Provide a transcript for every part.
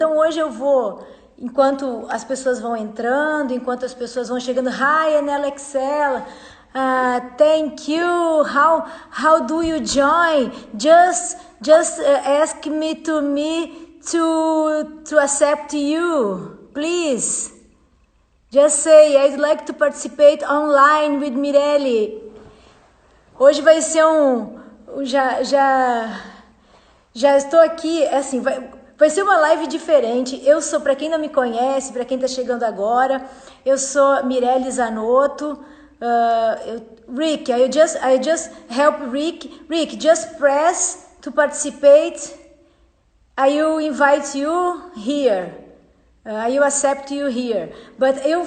Então hoje eu vou, enquanto as pessoas vão entrando, enquanto as pessoas vão chegando, hi NLXL, thank you, how do you join? Just ask me to accept you, please. Just say, I'd like to participate online with Mirelle. Hoje vai ser já estou aqui, assim, vai ser uma live diferente. Eu sou, para quem não me conhece, para quem está chegando agora, eu sou Mirelle Zanotto. Rick, I just help Rick. Rick, just press to participate. I will invite you here. I will accept you here. But eu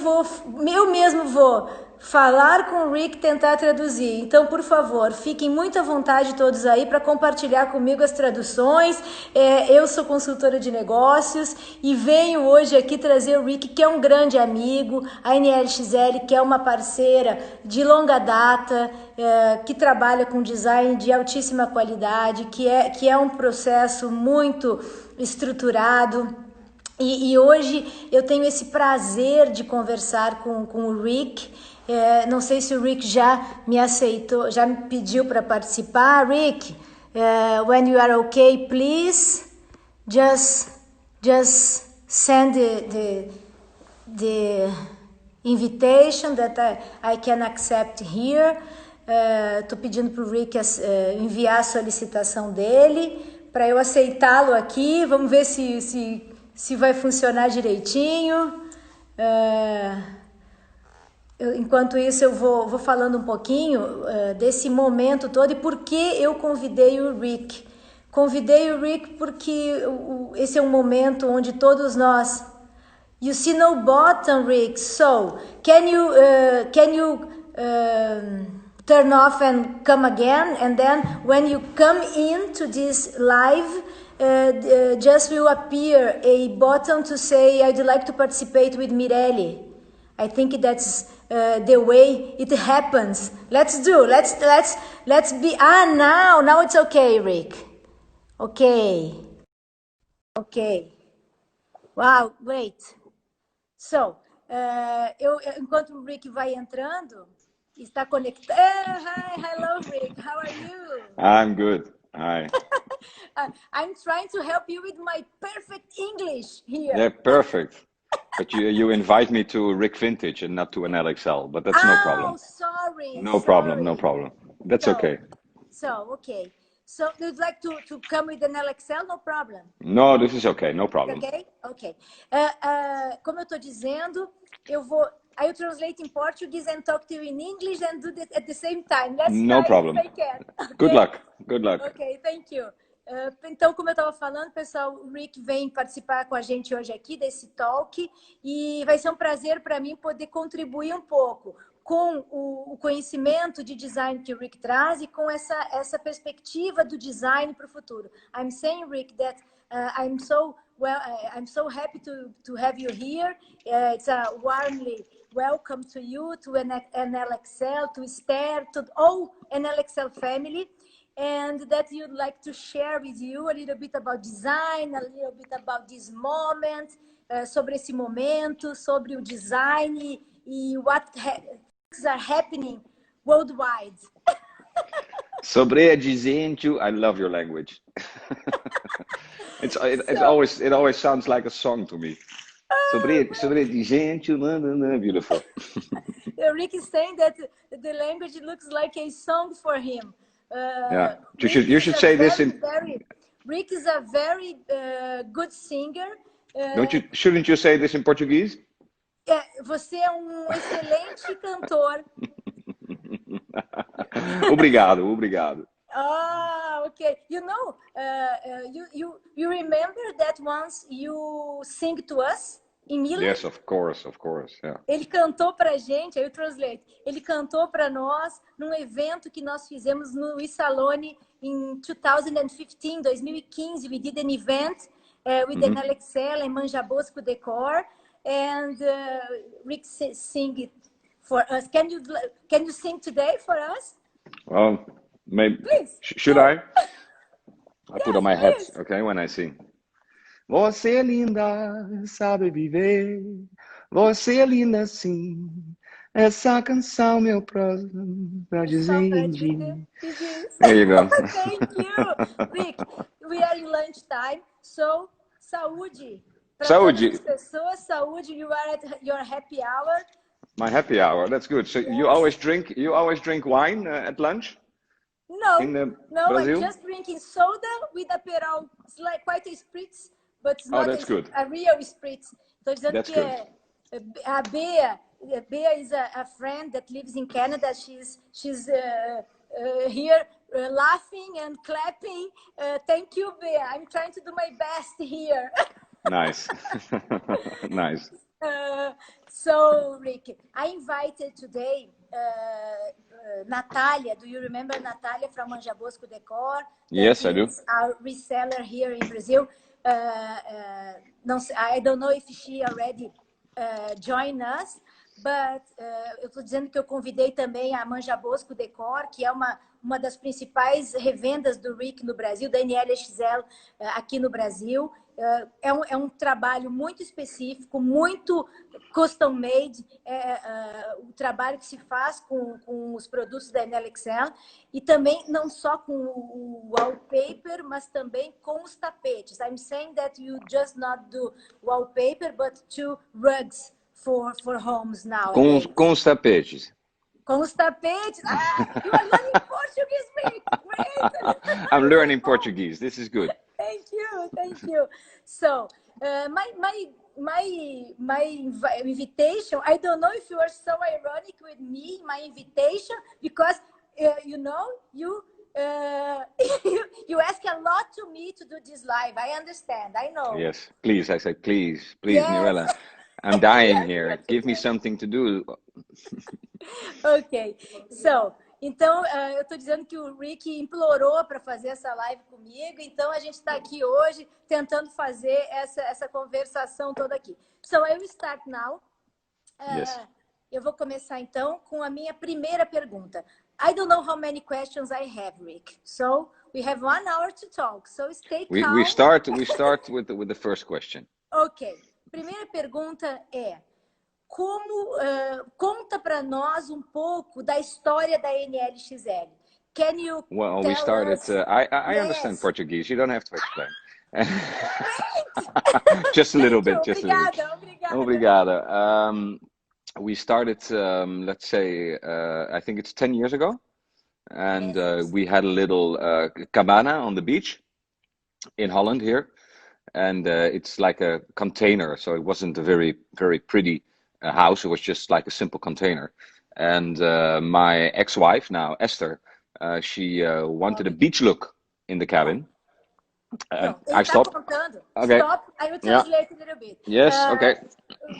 mesmo vou falar com o Rick, tentar traduzir. Então, por favor, fiquem muito à vontade todos aí para compartilhar comigo as traduções. Eu sou consultora de negócios e venho hoje aqui trazer o Rick, que é um grande amigo, a NLXL, que é uma parceira de longa data, que trabalha com design de altíssima qualidade, que é um processo muito estruturado. E hoje eu tenho esse prazer de conversar com o Rick. Não sei se o Rick já me aceitou, já me pediu para participar. Rick, when you are okay, please just send the invitation that I can accept here. Tô pedindo para o Rick enviar a solicitação dele para eu aceitá-lo aqui. Vamos ver se vai funcionar direitinho. Enquanto isso, eu vou falando um pouquinho desse momento todo e por que eu convidei o Rick. Convidei o Rick porque esse é um momento onde todos nós... You see no button, Rick, so can you turn off and come again? And then when you come into this live, just will appear a button to say, I'd like to participate with Mirelle. I think that's the way it happens. Let's be, now it's okay, Rick. Okay. Wow, great. So, enquanto o Rick vai entrando, está conectado. Hi, hello, Rick. How are you? I'm good. Hi. I'm trying to help you with my perfect English here. Yeah, perfect. But you invite me to Rick Vintage and not to NLXL, but that's no problem. Oh, sorry. No problem. That's okay. Okay. So you'd like to come with an NLXL? No problem. No, this is okay. No problem. Okay. Como eu estou dizendo, I will translate in Portuguese and talk to you in English and do that at the same time. Let's no try problem. if I can. Okay? Good luck. Okay, thank you. Então, como eu estava falando, pessoal, o Rick vem participar com a gente hoje aqui desse talk e vai ser um prazer para mim poder contribuir um pouco com o conhecimento de design que o Rick traz e com essa perspectiva do design para o futuro. I'm saying, Rick, that I'm so happy to have you here. It's a warmly welcome to you, to NLXL, to Esther, to all NLXL family. And that you'd like to share with you a little bit about design, a little bit about this moment, sobre esse momento, sobre o design e what things are happening worldwide. Sobre design, I love your language. It always sounds like a song to me. Sobre design, beautiful. Rick is saying that the language looks like a song for him. Yeah, you should say this in. Rick is a very good singer. Shouldn't you say this in Portuguese? Você é excelente cantor. Obrigado. Okay. You know, you remember that once you sing to us in Milan? Yes, of course, yeah. Ele cantou pra gente, aí eu translate. Ele cantou para nós num evento que nós fizemos no Isalone em 2015. We did an event with the NLXL and Manjabosco Decor, and Rick sing it for us. Can you sing today for us? Well, maybe. Please. Should I? I Yes, put on my hat, please. okay, when I sing. Você é linda, sabe viver. Você é linda sim. Essa canção, meu próximo, pra dizer de... There you go. Thank you, Rick. We are in lunchtime, so saúde para todas as Saúde. pessoas. Saúde. You are at your happy hour. My happy hour. That's good. So Yes. you always drink wine at lunch? No, Brazil? I'm just drinking soda with Aperol. It's like quite a spritz, but it's not a real spritz. Estou dizendo That's que good. A Bea is a friend that lives in Canada. She's here laughing and clapping. Thank you, Bea. I'm trying to do my best here. Nice. Nice. So, Rick, I invited today Natalia. Do you remember Natalia from Manja Bosco Decor? Yes, I do. Our reseller here in Brazil. I don't know if she already joined us, but eu estou dizendo que eu convidei também a Manja Bosco Decor, que é uma das principais revendas do Rick no Brasil, da NLXL aqui no Brasil. É um trabalho muito específico, muito custom made, o trabalho que se faz com os produtos da NLXL, e também não só com o wallpaper, mas também com os tapetes. I'm saying that you just not do wallpaper, but two rugs for homes now. Com os tapetes. Com os tapetes. You are learning Portuguese, Rick. Great. I'm learning Portuguese. This is good. Thank you. So, my invitation, I don't know if you are so ironic with me, my invitation, because, you ask a lot to me to do this live. I understand, I know. Yes, please, I say, please, yes. Mirelle. I'm dying here. Give me something to do. Ok, so... Então, eu estou dizendo que o Rick implorou para fazer essa live comigo, então a gente está aqui hoje tentando fazer essa conversação toda aqui. So, I will start now. Yes. Eu vou começar, então, com a minha primeira pergunta. I don't know how many questions I have, Rick. So, we have 1 hour to talk. So, stay calm. We start with the first question. Ok. Primeira pergunta é... conta para nós um pouco da história da NLXL. Can you Well, we started. I understand Portuguese. You don't have to explain. Just a little bit. Just obrigada. We started, let's say, I think it's 10 years ago, and we had a little cabana on the beach in Holland here, and it's like a container, so it wasn't a very, very pretty house. It was just like a simple container, and my ex-wife, now Esther, she wanted a beach look in the cabin. I stopped. Okay. Stop. I will translate a little bit. Yes. Okay.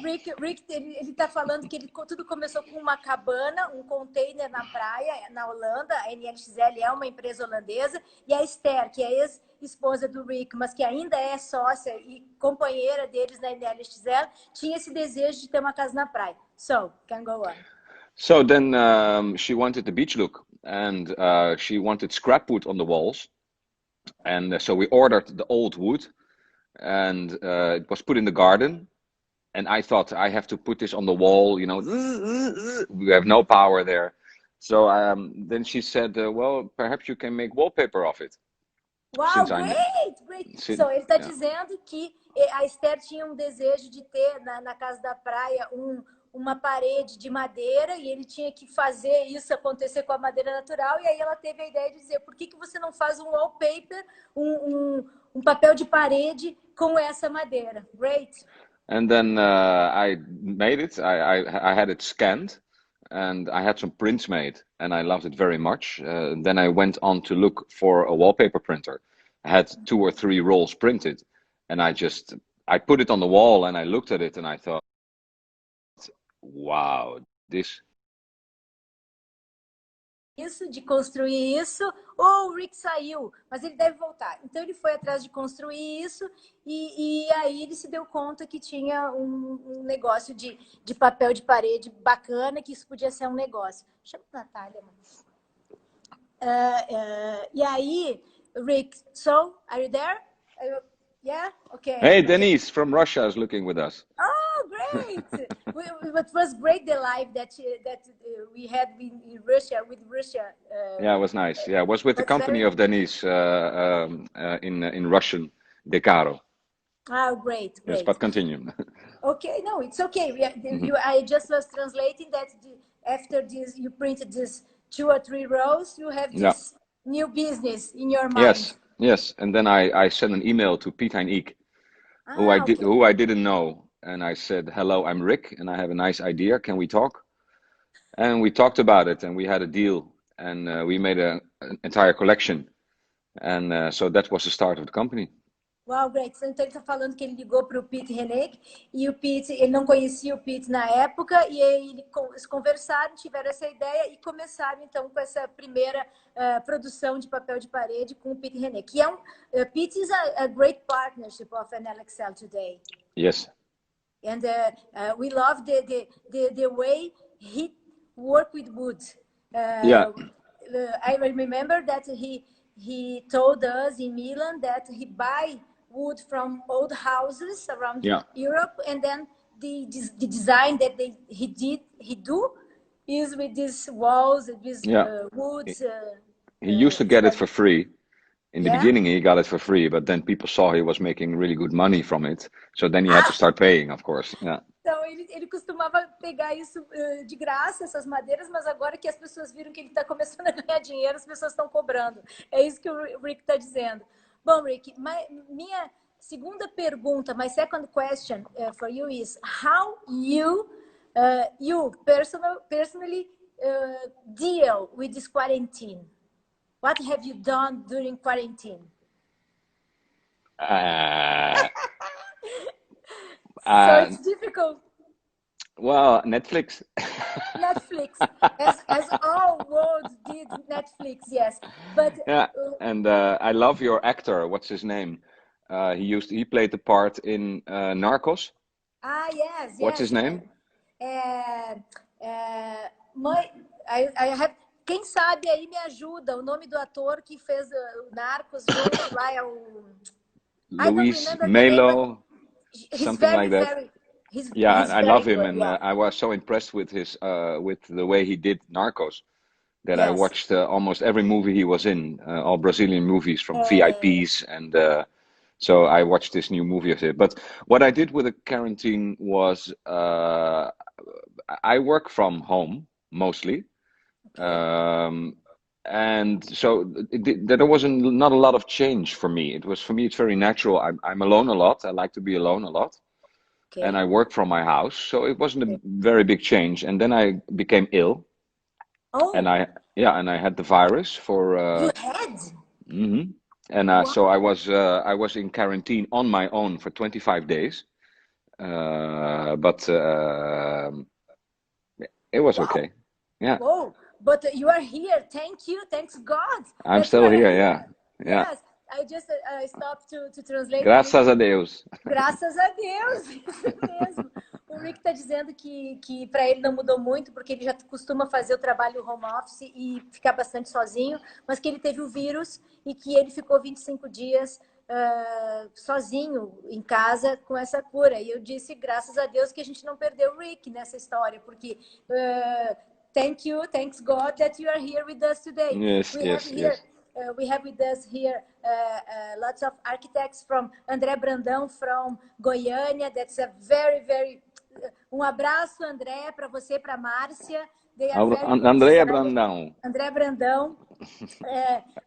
Rick, ele está falando que tudo começou com uma cabana, um container na praia, na Holanda. A NLXL é uma empresa holandesa, e a Esther, que é ex-esposa do Rick, mas que ainda é sócia e companheira deles na NLXL, tinha esse desejo de ter uma casa na praia. So, can go on. So then she wanted the beach look, and she wanted scrap wood on the walls. And so we ordered the old wood, and it was put in the garden. And I thought, I have to put this on the wall, you know, we have no power there. So then she said, well, perhaps you can make wallpaper of it. Wow, great! So ele está dizendo que a Esther tinha um desejo de ter na casa da praia uma parede de madeira, e ele tinha que fazer isso acontecer com a madeira natural, e aí ela teve a ideia de dizer, por que você não faz um wallpaper, um papel de parede com essa madeira? Great! And then I made it, I had it scanned, and I had some prints made, and I loved it very much. Then I went on to look for a wallpaper printer. I had 2 or 3 rolls printed, and I put it on the wall, and I looked at it, and I thought, wow, this. Isso, de construir isso, o Rick saiu, mas ele deve voltar. Então ele foi atrás de construir isso, e aí ele se deu conta que tinha um negócio de papel de parede bacana, que isso podia ser um negócio. Chama a Natália. E aí, Rick, so, are you there? Yeah. Okay. Hey, Okay. Denise from Russia is looking with us. Oh, great! It was great, the live we had in Russia with Russia. Yeah, it was nice. Yeah, it was with the Was very company of nice. Denise in Russian, Decaro. Oh, great, Yes, great. but continue. Okay, no, it's okay. Mhm. I just was translating that after this, you printed this 2 or 3 rows, you have Yeah. this new business in your mind. Yes. Yes. And then I sent an email to Piet Hein Eek, Ah, okay. who I didn't know, and I said, "Hello, I'm Rick, and I have a nice idea. Can we talk?" And we talked about it, and we had a deal, and we made an entire collection, and so that was the start of the company. Uau, great. Então ele está falando que ele ligou para o Pete Hennig e o Pete, ele não conhecia o Pete na época e aí eles conversaram, tiveram essa ideia e começaram então com essa primeira produção de papel de parede com o Pete Hennig, que é Pete is a great partnership of NLXL today. Yes. And we love the way he work with wood. Yeah. I remember that he told us in Milan that he buy wood from old houses around Europe, and then the design that he do is with these walls, with woods. He used to get it for free. In the beginning, he got it for free, but then people saw he was making really good money from it. So then he had to start paying, of course. Yeah. Então, ele costumava pegar isso de graça, essas madeiras, mas agora que as pessoas viram que ele está começando a ganhar dinheiro, as pessoas estão cobrando. É isso que o Rick está dizendo. Bom, Rick, minha segunda pergunta, my second question for you is, how you personally deal with this quarantine? What have you done during quarantine? So it's difficult. Well, Netflix. Netflix, as all worlds did Netflix, yes. But yeah, and I love your actor. What's his name? He played the part in Narcos. Ah, yes. What's his name? I have. Quem sabe aí me ajuda? O nome do ator que fez o Narcos junto lá é o Luis Melo, something like that. Very, he's I love him, good, and I was so impressed with with the way he did Narcos that I watched almost every movie he was in, all Brazilian movies from VIPs, and so I watched this new movie of it. But what I did with the quarantine was I work from home mostly. And so there wasn't not a lot of change for me. For me, it's very natural. I'm alone a lot. I like to be alone a lot. Okay. And I work from my house. So it wasn't a very big change. And then I became ill. Oh. And I had the virus for You had? Mm-hmm. And so I was in quarantine on my own for 25 days. But it was okay. Yeah. Whoa. But you are here. Thank you. Thanks God. I'm still here. Yeah. Yes. I just stopped to translate. Graças a Deus. Graças a Deus. Isso mesmo. O Rick está dizendo que para ele não mudou muito, porque ele já costuma fazer o trabalho home office e ficar bastante sozinho, mas que ele teve o vírus e que ele ficou 25 dias sozinho em casa com essa cura. E eu disse, graças a Deus, que a gente não perdeu o Rick nessa história, porque... thanks God that you are here with us today. Yes. We have with us here lots of architects from André Brandão from Goiânia. That's a very abraço, André, para você, para Márcia. André Brandão. André Brandão.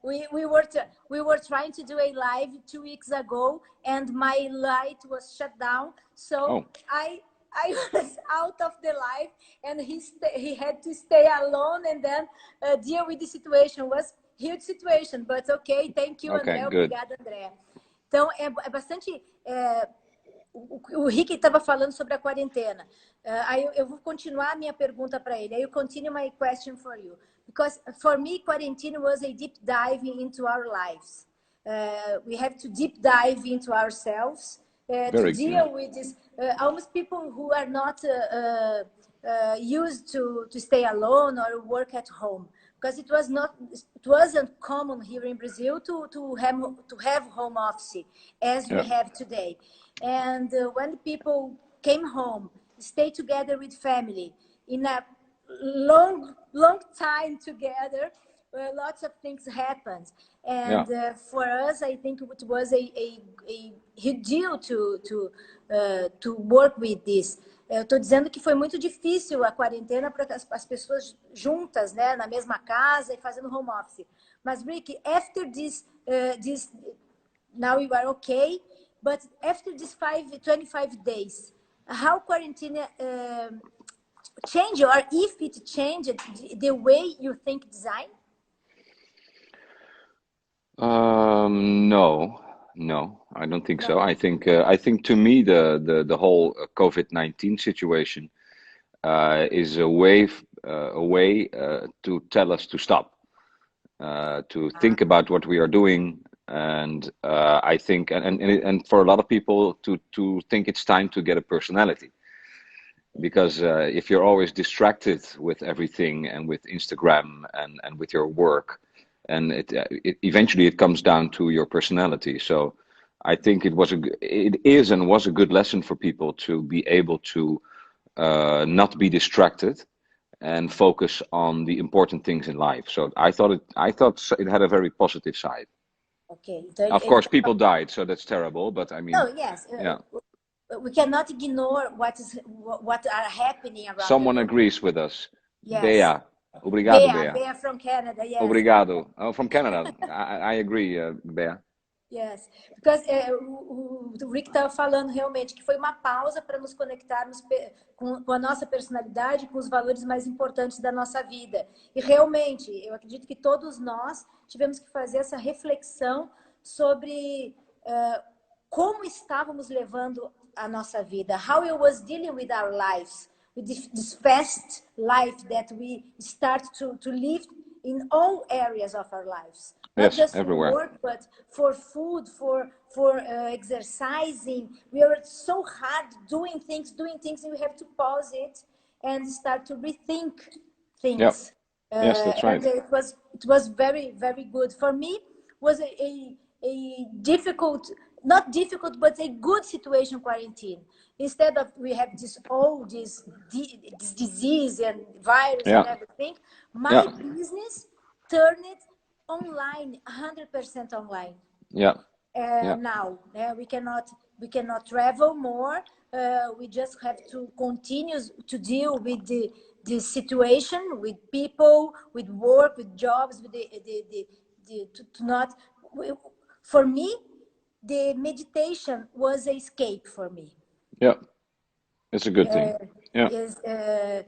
We were trying to do a live 2 weeks ago, and my light was shut down. So I was out of the live, and he had to stay alone and then deal with the situation. It was a huge situation, but okay. Thank you, André. Obrigada, André. Então, é bastante... o Rick estava falando sobre a quarentena. Aí eu vou continuar a minha pergunta para ele. I continue my question for you. Because for me, quarantine was a deep dive into our lives. We have to deep dive into ourselves to deal with this. Almost people who are not used to stay alone or work at home. because it wasn't common here in Brazil to have home office as we have today. And when people came home, stay together with family in a long time together, lots of things happened. And for us, I think it was a huge deal to work with this. Eu estou dizendo que foi muito difícil a quarentena para as pessoas juntas, né, na mesma casa e fazendo home office. Mas Rick, after this, now you are okay, but after this 25 days, how quarantine changed, or if it changed the way you think design? No, I don't think so. I think to me the whole COVID-19 situation is a way to tell us to stop, to think about what we are doing, and I think and for a lot of people to think it's time to get a personality, because if you're always distracted with everything and with Instagram and with your work, and eventually it comes down to your personality. So I think it was a good lesson for people to be able to not be distracted and focus on the important things in life. So I thought it had a very positive side. Okay. Of course, people died, so that's terrible. But I mean, no, yes, we cannot ignore what are happening around. Someone agrees with us. Yes. Bea. Obrigado, Bea. Bea. Bea from Canada, yes. Obrigado. Oh, from Canada. I agree, Bea. Yes, because o Rick estava falando realmente que foi uma pausa para nos conectarmos com a nossa personalidade, com os valores mais importantes da nossa vida. E realmente, eu acredito que todos nós tivemos que fazer essa reflexão sobre como estávamos levando a nossa vida, how we was dealing with our lives, with this fast life that we start to live in all areas of our lives. Not just everywhere. For work, but for food, for exercising. We are so hard doing things, and we have to pause it and start to rethink things. Yep. Yes, that's right. And it was very, very good. For me, was a difficult, not difficult, but a good situation quarantine. Instead of we have this disease and virus and everything, my business turned it online, 100% online. Now we cannot travel more. We just have to continue to deal with the situation, with people, with work, with jobs, with for me, the meditation was an escape for me. Yeah, it's a good thing. To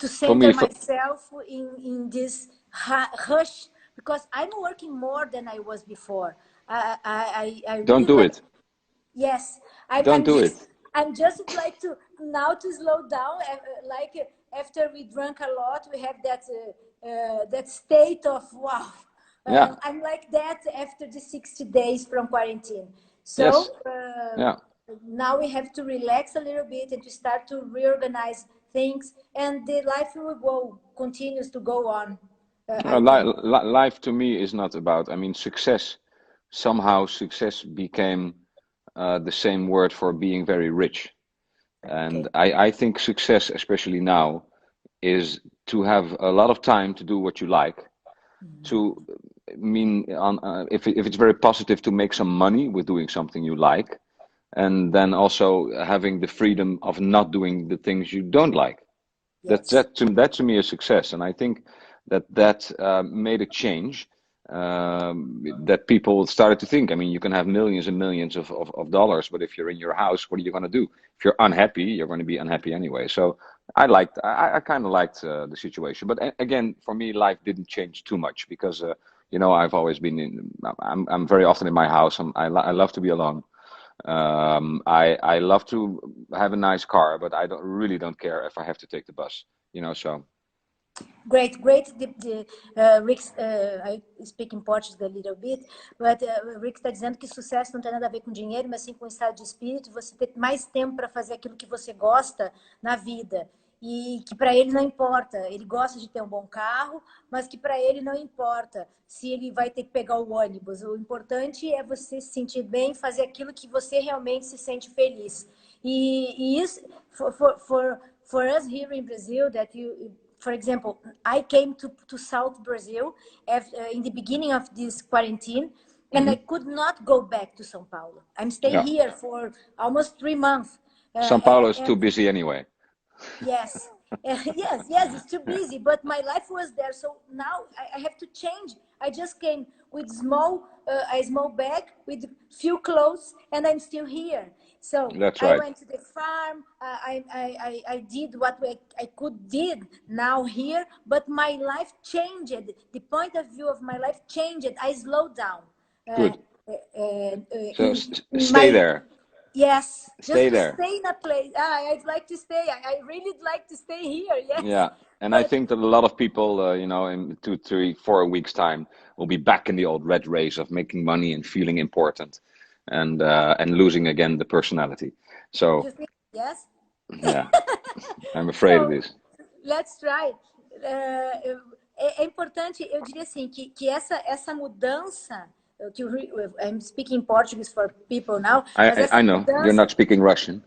center myself in this hush, because I'm working more than I was before. I don't do it. Yes, don't do it. I'm just like to slow down. Like after we drank a lot, we have that state of wow. I'm like that after the 60 days from quarantine. So now we have to relax a little bit and to start to reorganize things, and the life continues to go on. Life to me is not about, I mean, success. Somehow success became the same word for being very rich. And I think success, especially now, is to have a lot of time to do what you like. To mean, if it's very positive, to make some money with doing something you like. And then also having the freedom of not doing the things you don't like. Yes. That to me is success. And I think that made a change, that people started to think, I mean, you can have millions and millions of dollars, but if you're in your house, what are you going to do? If you're unhappy, you're going to be unhappy anyway. So I kind of liked the situation. But again, for me, life didn't change too much because, I've always been I'm very often in my house. I love to be alone. I love to have a nice car, but I really don't care if I have to take the bus, so. Great. Rick, I speak in Portuguese a little bit, but Rick está dizendo que sucesso não tem nada a ver com dinheiro, mas sim com estado de espírito, você ter mais tempo para fazer aquilo que você gosta na vida. e que para ele não importa. Ele gosta de ter um bom carro, mas que para ele não importa se ele vai ter que pegar o ônibus. O importante é você se sentir bem, fazer aquilo que você realmente se sente feliz. E isso, for us here in Brazil, that you, for example, I came to South Brazil in the beginning of this quarantine, and I could not go back to São Paulo. I'm staying here for almost 3 months. São Paulo is too busy anyway. Yes, yes, it's too busy, but my life was there. So now I have to change. I just came with a small bag with few clothes, and I'm still here. So That's I right. went to the farm. I did what I could did now here, but my life changed. The point of view of my life changed. I slowed down. Good. So stay there. Yes, Stay just there. stay in a place. I'd like to stay. I really like to stay here. Yes. Yeah, and I think that a lot of people, you know, in 2, 3, 4 weeks time, will be back in the old red race of making money and feeling important, and losing again the personality. So You think yes? yeah, I'm afraid it is. Let's try. É importante, eu diria assim, que essa mudança, que I'm speaking Portuguese for people now, mas essa I know mudança... you're not speaking Russian.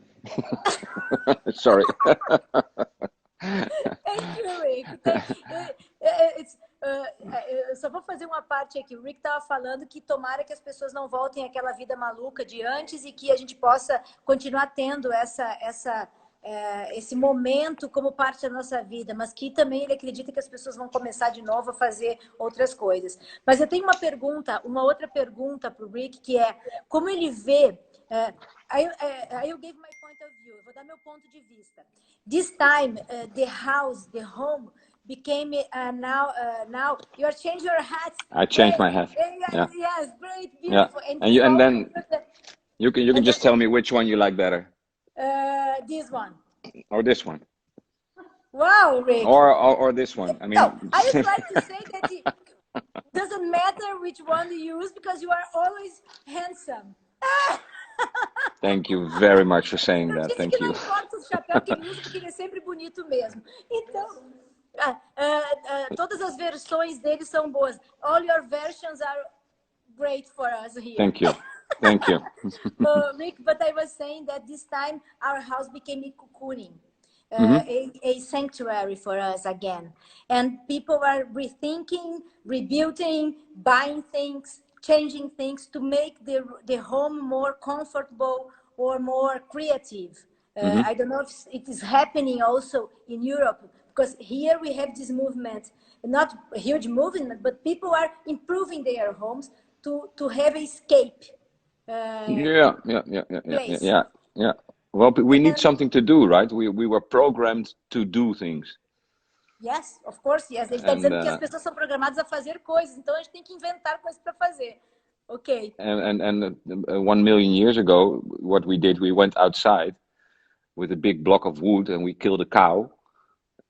Sorry. Thank you, Rick. Eu só vou fazer uma parte aqui. O Rick estava falando que tomara que as pessoas não voltem àquela vida maluca de antes e que a gente possa continuar tendo esse momento como parte da nossa vida, mas que também ele acredita que as pessoas vão começar de novo a fazer outras coisas. Mas eu tenho uma outra pergunta para o Rick, que é como ele vê... I gave my point of view. Eu vou dar meu ponto de vista. This time, the home became now you are changing your hat. I changed my hat. Yeah. Yes, great, beautiful. Yeah. And then you can just tell me which one you like better. This one. Or this one. Wow, Rick. Or this one. I mean, no, I would like to say that it doesn't matter which one you use because you are always handsome. Thank you very much for saying that. Thank you. Não importa o chapéu que ele usa, porque ele é sempre bonito mesmo. Então, todas as versões dele são boas. All your versions are great for us here. Thank you. Thank you. Rick, but I was saying that this time our house became a cocooning, a sanctuary for us again. And people are rethinking, rebuilding, buying things, changing things to make the home more comfortable or more creative. I don't know if it is happening also in Europe, because here we have this movement, not a huge movement, but people are improving their homes to have escape. Yeah. Well, we need something to do, right? We were programmed to do things. Yes, of course, yes. Ele está dizendo que as pessoas são programadas a fazer coisas, então a gente tem que inventar coisas para fazer. Okay. And 1 million years ago, what we did, we went outside with a big block of wood and we killed a cow,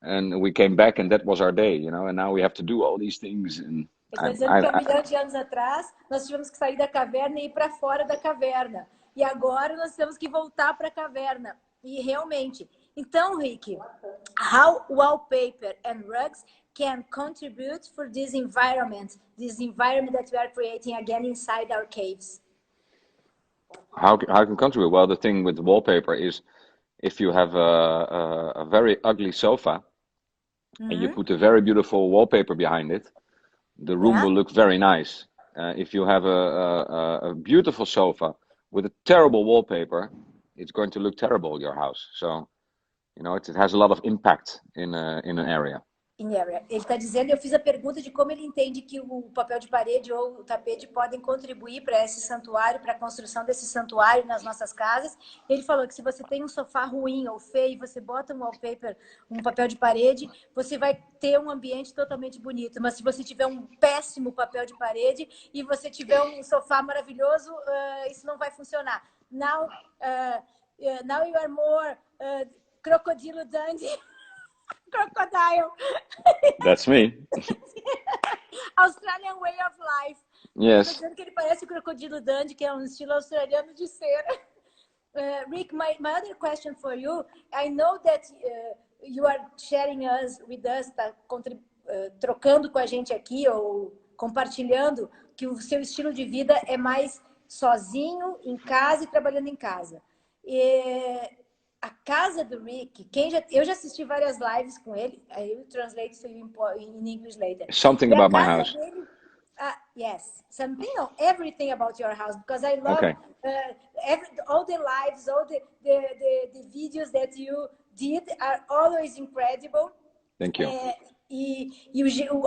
and we came back and that was our day, you know. And now we have to do all these things. And ele está dizendo que 1 milhão de anos atrás nós tivemos que sair da caverna e ir para fora da caverna. E agora nós temos que voltar para a caverna. E realmente. Então, Rick, how wallpaper and rugs can contribute for this environment that we are creating again inside our caves? How can contribute? Well, the thing with wallpaper is if you have a very ugly sofa and you put a very beautiful wallpaper behind it, the room will look very nice. If you have a beautiful sofa with a terrible wallpaper, it's going to look terrible, your house. So, you know, it has a lot of impact in an area. Ele está dizendo, eu fiz a pergunta de como ele entende que o papel de parede ou o tapete podem contribuir para esse santuário, para a construção desse santuário nas nossas casas. Ele falou que se você tem um sofá ruim ou feio, você bota um wallpaper, um papel de parede, você vai ter um ambiente totalmente bonito. Mas se você tiver um péssimo papel de parede e você tiver um sofá maravilhoso, isso não vai funcionar. Now you are more crocodilo Dundee. Crocodile. That's me. Australian way of life. Yes. Estou dizendo que ele parece o crocodilo Dundee, que é um estilo australiano de ser. Rick, my other question for you. I know that you are sharing with us, tá trocando com a gente aqui ou compartilhando que o seu estilo de vida é mais sozinho, em casa e trabalhando em casa. E a casa do Rick, eu já assisti várias lives com ele. I will translate for you in English later. Something about my house. Dele, yes, something or everything about your house, because I love all the lives, all the videos that you did are always incredible. Thank you.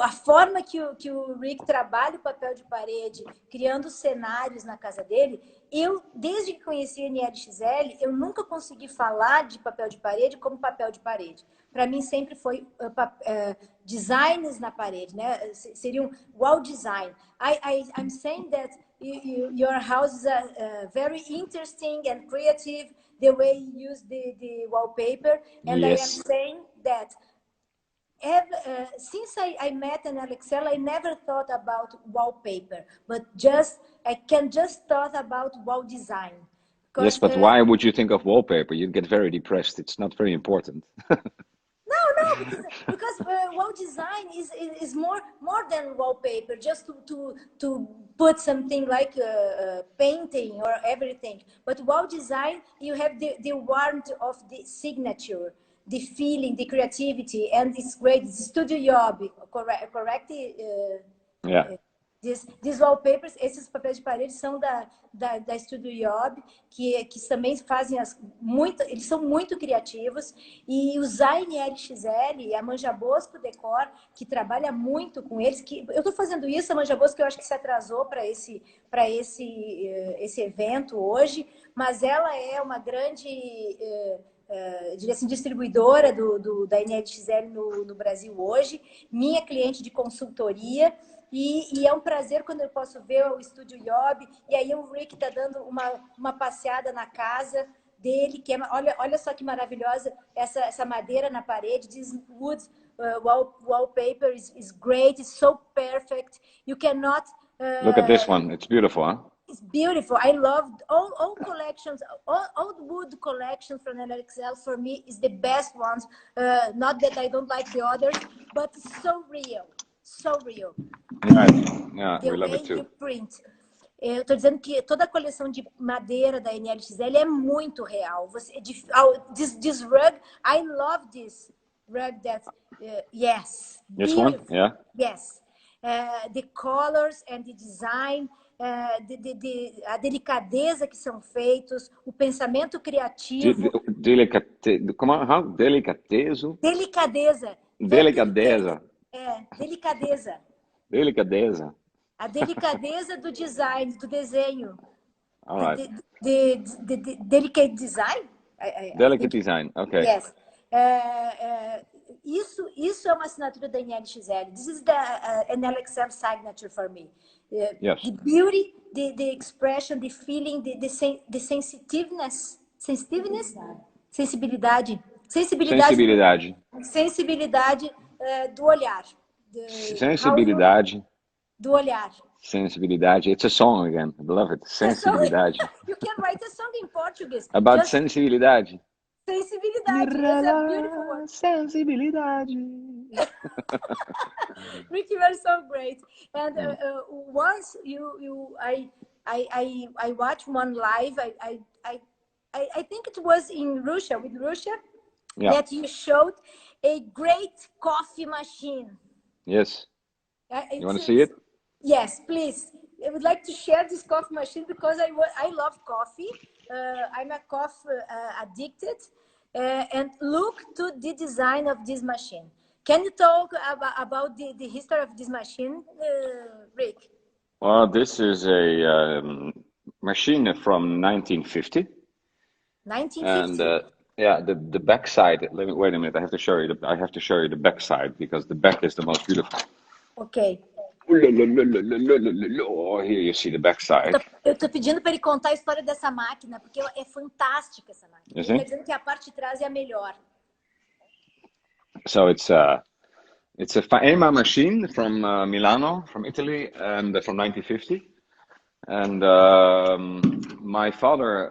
A forma que o Rick trabalha o papel de parede, criando cenários na casa dele, desde que conheci a NLXL, eu nunca consegui falar de papel de parede como papel de parede. Para mim sempre foi designs na parede, né? Seriam wall design. I'm saying that your house is very interesting and creative, the way you use the wallpaper, and yes. I am saying that since I met NLXL, I never thought about wallpaper, but I can just thought about wall design. Yes, but why would you think of wallpaper? You'd get very depressed. It's not very important. No, because wall design is more than wallpaper. Just to put something like painting or everything. But wall design, you have the warmth of the signature, the feeling, the creativity, and it's great. It's Studio Job, correct? Yeah. These wallpapers, esses papéis de parede são da Studio Job, que também fazem eles são muito criativos, e usar NLXL e a Manja Bosco Decor, que trabalha muito com eles, que eu estou fazendo isso, a Manja Bosco eu acho que se atrasou para esse evento hoje, mas ela é uma grande diria assim, distribuidora da NLXL no Brasil hoje, minha cliente de consultoria, e é um prazer quando eu posso ver o Estúdio Job, e aí o Rick está dando uma passeada na casa dele, que olha só que maravilhosa essa madeira na parede, this wood wallpaper is great, it's so perfect, you cannot... Look at this one, it's beautiful, huh? It's beautiful. I love all collections, all wood collections from NLXL. For me, is the best ones. Not that I don't like the others, but so real, so real. Yeah, we love it too. You print. Eu estou dizendo que toda a coleção de madeira da NLXL é muito real. This rug, I love this rug. Yes. This beautiful. one, yeah. Yes. The colors and the design. A delicadeza que são feitos, o pensamento criativo. Delicatezo? Delicadeza. Delicadeza. Delicadeza. Delicadeza. A delicadeza do design, do desenho. All right. Delicate design? Delicate design, okay. Yes. Isso é uma assinatura da NLXL. This is the NLXL signature for me. Yes. The beauty, the expression, the feeling, the sensitiveness. Sensibilidade do olhar. Sensibilidade. Do olhar. Sensibilidade. It's a song again. I love it. Sensibilidade. You can write a song in Portuguese. About sensibilidade. Sensibilidade. It's a beautiful one. Sensibilidade. Ricky, you are so great. And once I watched one live. I think it was in Russia, that you showed a great coffee machine. Yes. You want to see it? Yes, please. I would like to share this coffee machine because I love coffee. I'm a coffee addicted. And look to the design of this machine. Can you talk about the history of this machine, Rick? Well, this is a machine from 1950. 1950. And yeah, the back side. Wait a minute. I have to show you the back side because the back is the most beautiful. Okay. Oh, here you see the back side. Eu tô pedindo para ele contar a história dessa máquina porque é fantástica essa máquina. Ele está dizendo que a parte de trás é a melhor. So it's a Faema machine from Milano, from Italy, and from 1950. And my father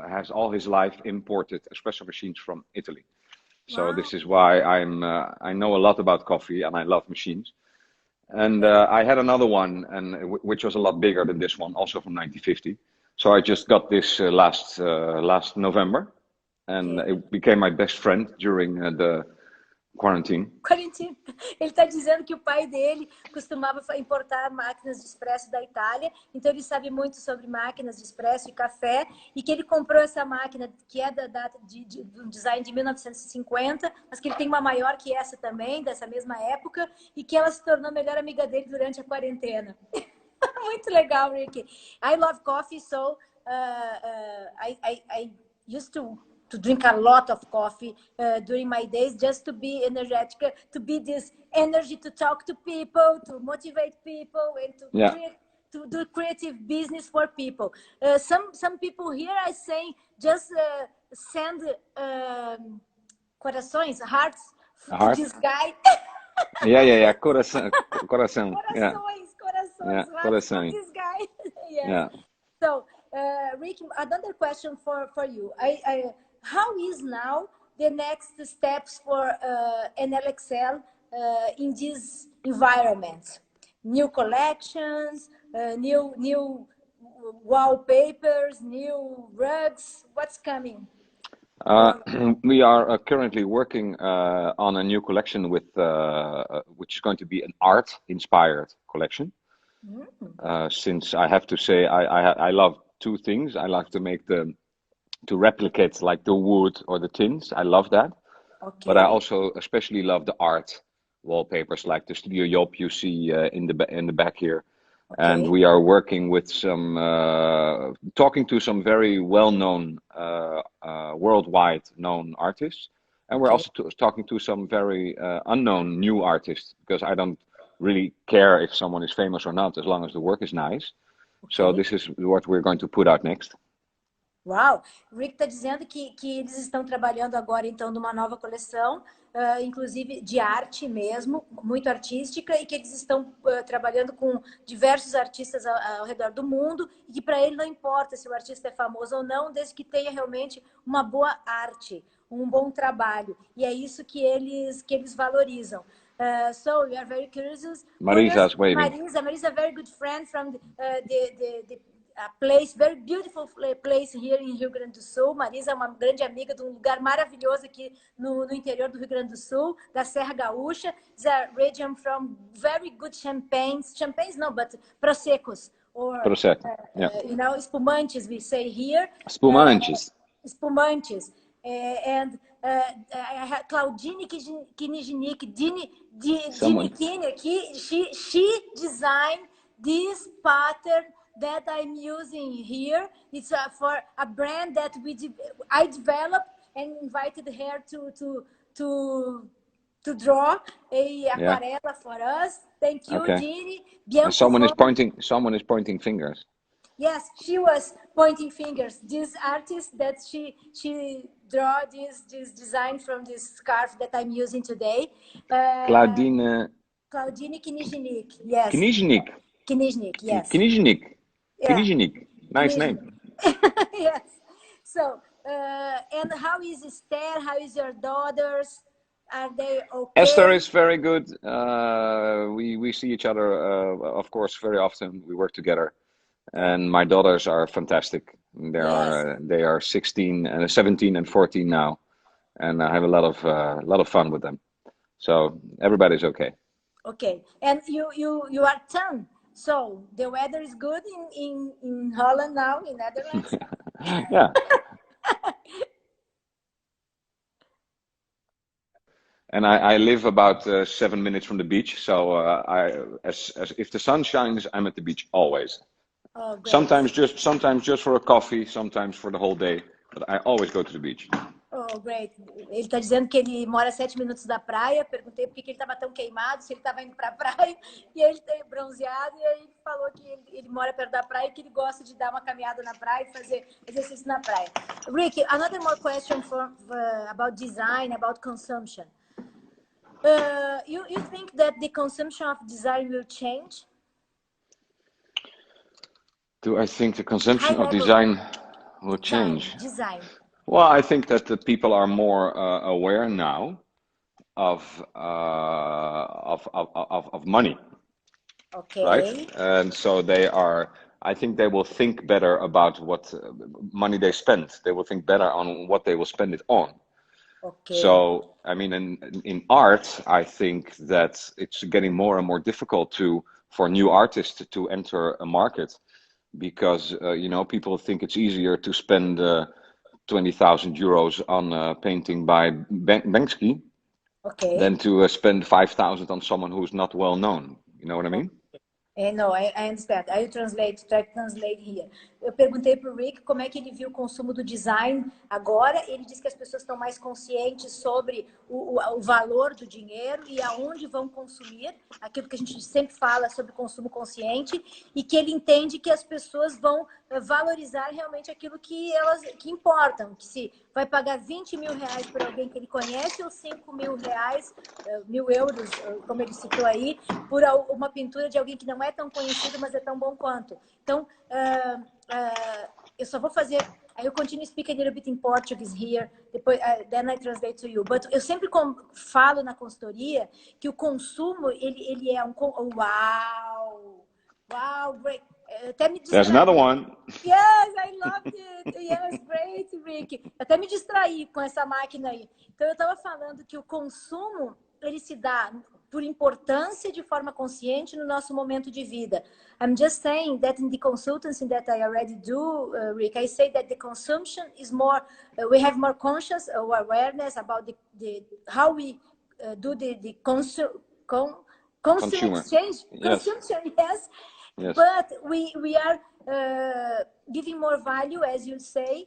has all his life imported espresso machines from Italy. So Wow. this is why I know a lot about coffee and I love machines. And I had another one, and which was a lot bigger than this one, also from 1950. So I just got this last November, and Okay. it became my best friend during the quarantine. Quarentino. Ele está dizendo que o pai dele costumava importar máquinas de expresso da Itália, então ele sabe muito sobre máquinas de expresso e café, e que ele comprou essa máquina, que é da data do design de 1950, mas que ele tem uma maior que essa também, dessa mesma época, e que ela se tornou a melhor amiga dele durante a quarentena. Muito legal, Ricky. I love coffee, so I used to drink a lot of coffee during my days, just to be energetic, to be this energy to talk to people, to motivate people, and to do creative business for people. Some people here are saying just send corações, hearts to this guy. Yeah. Coração. Corações, Yeah. hearts Coração. for this guy. Yes. Yeah. So, Rick, another question for you. How is now the next steps for NLXL in this environment? New collections, new wallpapers, new rugs. What's coming? We are currently working on a new collection with which is going to be an art-inspired collection. Since I have to say, I love two things. I like to make to replicate like the wood or the tints. I love that. Okay. But I also especially love the art wallpapers, like the Studio Job you see in the back here. Okay. And we are working with some, talking to some very well-known, worldwide known artists. And we're also talking to some very unknown new artists, because I don't really care if someone is famous or not, as long as the work is nice. Okay. So this is what we're going to put out next. Uau! O Rick está dizendo que eles estão trabalhando agora, então, numa nova coleção, inclusive de arte mesmo, muito artística, e que eles estão trabalhando com diversos artistas ao redor do mundo, e que para ele não importa se o artista é famoso ou não, desde que tenha realmente uma boa arte, um bom trabalho. E é isso que eles valorizam. So we are very curious. Marisa's waving. Marisa, very good friend from the place, very beautiful place here in Rio Grande do Sul. Marisa é uma grande amiga de um lugar maravilhoso aqui no interior do Rio Grande do Sul, da Serra Gaúcha. It's a region from very good champagnes, no, but prosecos, or Prosecco, yeah. Espumantes, we say here. Espumantes. Espumantes. And I have Claudine Kinijnik, Dini aqui, she designed this pattern that I'm using here. It's for a brand that I developed and invited her to draw a aquarela for us. Thank you, Dini. Someone is pointing fingers. Yes, she was pointing fingers. This artist that she draw this design from this scarf that I'm using today. Claudine Kinijnik, yes. Kinijnik, yes. Kinijnik. Nice name. Yes. So, and how is Esther? How is your daughters? Are they okay? Esther is very good. We see each other, of course, very often. We work together. And my daughters are fantastic. They are 17 and 14 now, and I have a lot of fun with them. So everybody's okay. Okay, and you are 10, so the weather is good in Holland now, in Netherlands. Yeah. And I live about 7 minutes from the beach, so as if the sun shines, I'm at the beach always. Oh, great. Sometimes just for a coffee, sometimes for the whole day, but I always go to the beach. Oh, great. Ele está dizendo que ele mora a 7 minutos da praia. Perguntei por que ele estava tão queimado, se ele estava indo para a praia, e ele está bronzeado, e aí ele falou que ele mora perto da praia e que ele gosta de dar uma caminhada na praia e fazer exercício na praia. Rick, another more question about design, about consumption. You think that the consumption of design will change? Do I think the consumption of design will change? Design. Well, I think that the people are more aware now of, of money, right? Ok, And so I think they will think better about what money they spend. They will think better on what they will spend it on. ok. So, I mean, in art, I think that it's getting more and more difficult for new artists to enter a market because, people think it's easier to spend 20,000 euros on a painting by Banksy Ok. than to spend 5,000 on someone who's not well known. You know what I mean? No, I understand. I try to translate here. Eu perguntei para o Rick como é que ele viu o consumo do design agora. Ele disse que as pessoas estão mais conscientes sobre o valor do dinheiro e aonde vão consumir, aquilo que a gente sempre fala sobre consumo consciente, e que ele entende que as pessoas vão valorizar realmente aquilo que que importam. Que se vai pagar 20 mil reais por alguém que ele conhece ou 5 mil reais, 1.000 euros, como ele citou aí, por uma pintura de alguém que não é tão conhecido, mas é tão bom quanto. Então, eu só vou fazer... Eu continuo speaking a little bit in Portuguese here, depois, then I translate to you. But eu sempre falo na consultoria que o consumo, ele é um... Uau! Uau, great! Até me There's distraí. another one. Yes, I loved it. Yes, great, Rick. Até me distraí com essa máquina aí. Então, eu estava falando que o consumo, ele se dá por importância de forma consciente no nosso momento de vida. I'm just saying that in the consultancy that I already do, Rick, I say that the consumption is more, we have more conscious awareness about how we do the consumer Consumer. exchange. Yes. Consumption, yes. Yes. But we are giving more value, as you said,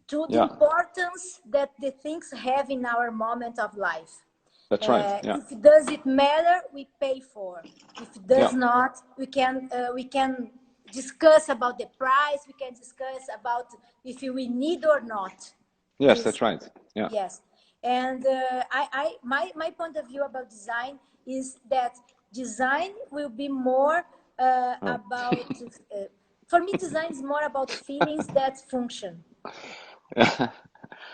to the importance that the things have in our moment of life. That's right. Yeah. If does it matter, we pay for. If it does not, we can discuss about the price. We can discuss about if we need or not. Yes, that's right. Yeah. Yes, and my point of view about design is that design will be more about. For me, design is more about feelings that function.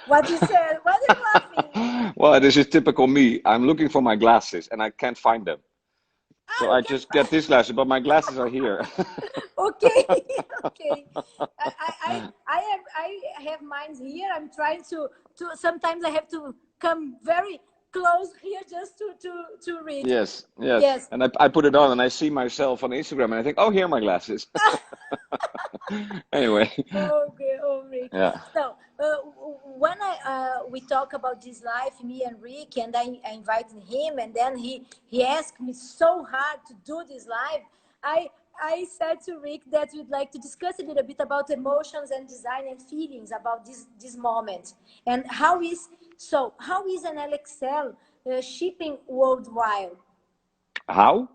What you said? What are you laughing? Well, this is typical me. I'm looking for my glasses and I can't find them. So I just get these glasses, but my glasses are here. Okay, okay. I have mine here. I'm trying to. Sometimes I have to come very close here just to read. Yes, yes. Yes. And I put it on and I see myself on Instagram and I think, oh, here are my glasses. Anyway. Okay, Rick. Yeah. So when we talk about this life, me and Rick, and I invited him, and then he asked me so hard to do this live. I said to Rick that we'd like to discuss a little bit about emotions and design and feelings about this moment, and how is NLXL shipping worldwide? How?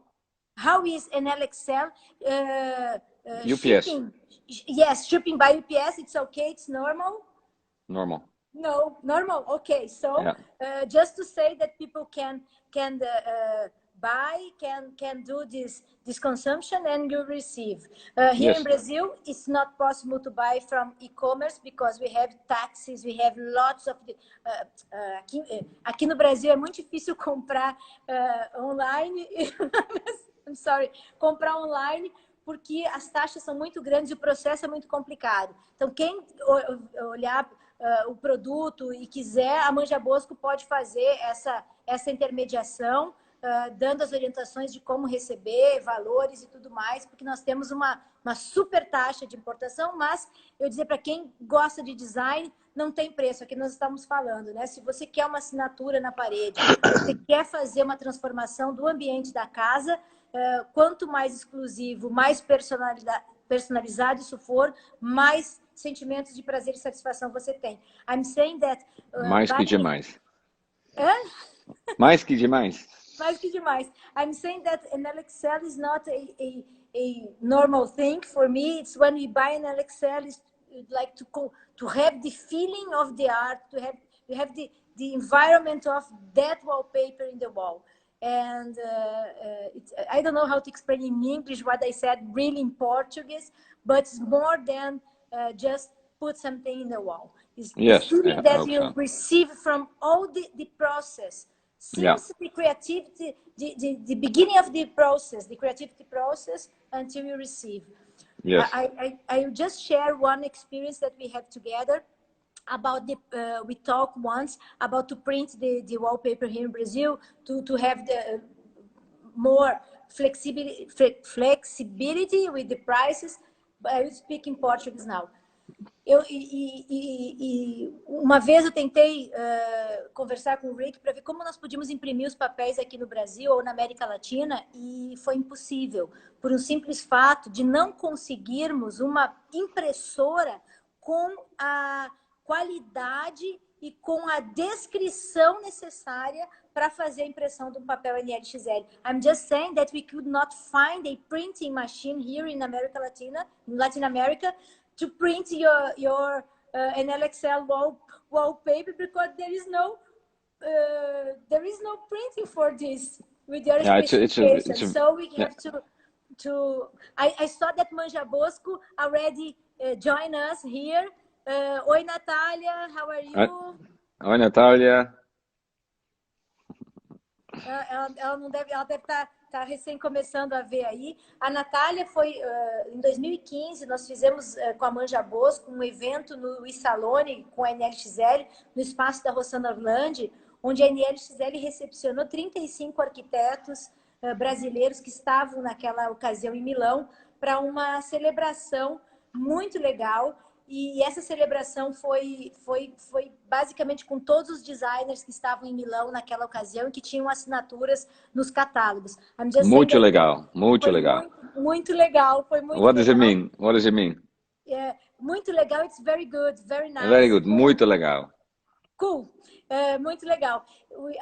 How is NLXL UPS? Shipping? Yes, shipping by UPS. It's okay. It's normal. Normal. No, normal. Okay, so just to say that people can buy, can do this consumption, and you receive. Here in Brazil, it's not possible to buy from e-commerce because we have taxes, we have lots of... aqui no Brasil é muito difícil comprar online. I'm sorry, comprar online porque as taxas são muito grandes e o processo é muito complicado. Então, quem olhar o produto e quiser, a Manja Bosco pode fazer essa intermediação, dando as orientações de como receber, valores e tudo mais, porque nós temos uma super taxa de importação, mas eu dizer para quem gosta de design, não tem preço, aqui nós estamos falando, né? Se você quer uma assinatura na parede, você quer fazer uma transformação do ambiente da casa, quanto mais exclusivo, mais personalizado isso for, mais sentimentos de prazer e satisfação você tem. I'm saying that... mais que demais. Mais que demais. Mais que demais. I'm saying that NLXL is not a normal thing for me. It's when we buy NLXL, it's like to have the feeling of the art, to have the environment of that wallpaper in the wall. And I don't know how to explain in English what I said really in Portuguese, but it's more than just put something in the wall. It's the Yes, feeling I that hope you so. receive from all the process. Yeah. Since the creativity, the beginning of the process, the creativity process, until you receive. Yes. I just share one experience that we have together about we talked once about to print the wallpaper here in Brazil to have the more flexibility with the prices. But I will speak in Portuguese now. Uma vez eu tentei conversar com o Rick para ver como nós podíamos imprimir os papéis aqui no Brasil ou na América Latina, e foi impossível, por um simples fato de não conseguirmos uma impressora com a qualidade e com a descrição necessária para fazer a impressão de um papel NLXL. I'm just saying that we could not find a printing machine here in Latin America, to print your NLXL wallpaper, because there is no printing for this with your specifications. So we have to. I saw that Manja Bosco already joined us here. Oi, Natália, how are you? Oi, Natália. Ela deve estar recém começando a ver aí. A Natália foi, em 2015, nós fizemos com a Manja Bosco um evento no Salone com a NLXL, no espaço da Rossana Orlandi, onde a NLXL recepcionou 35 arquitetos brasileiros que estavam naquela ocasião em Milão para uma celebração muito legal. E essa celebração foi basicamente com todos os designers que estavam em Milão naquela ocasião e que tinham assinaturas nos catálogos. Muito legal, muito legal. Muito legal, foi muito What legal. Does it mean? What does it mean? Muito legal, it's very good, very nice. Very good, muito legal. Cool, muito legal.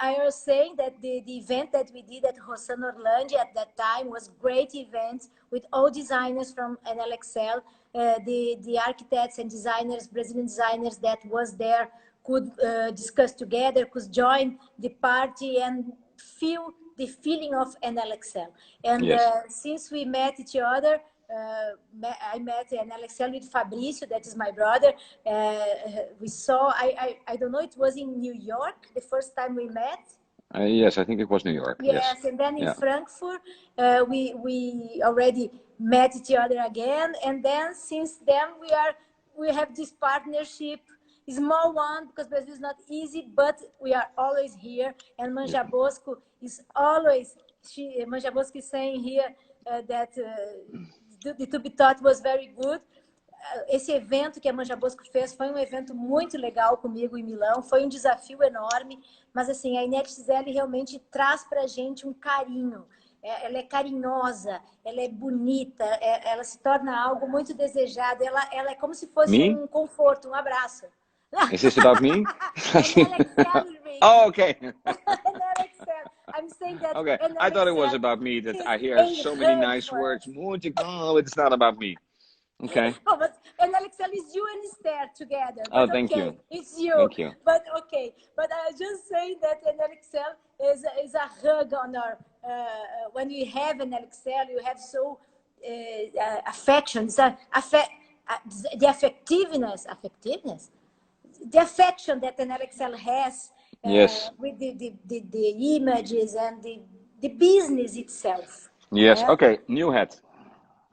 I was saying that the event that we did at Rossana Orlandi at that time was great event with all designers from NLXL. The architects and designers, Brazilian designers that was there could discuss together, could join the party and feel the feeling of NLXL. And since we met each other, I met NLXL with Fabrício, that is my brother. We saw, I don't know, it was in New York, the first time we met. Yes, I think it was New York. Yes, and then in Frankfurt, we already met each other again, and then since then we have this partnership, small one, because Brazil is not easy, but we are always here. And Manja Bosco is always, Manja Bosco is saying here that the To Be Taught was very good. Esse evento que a Manja Bosco fez foi um evento muito legal comigo em Milão, foi um desafio enorme, mas assim, a NLXL realmente traz pra gente um carinho. Ela é carinhosa, ela é bonita, ela se torna algo muito desejado, ela é como se fosse um conforto, um abraço. Is this about me? NLXL, oh, okay. NLXL. I'm saying that. Okay, NLXL, I thought it was about me, that I hear so many nice words. Oh, it's not about me. Okay. Oh, but NLXL is you and Esther together. Oh, but thank you. It's you. Thank you. But okay. But I just say that NLXL is a hug on our. When you have NLXL, you have so affection. The affection that NLXL has with the images and the business itself. Yes. Okay. New hat.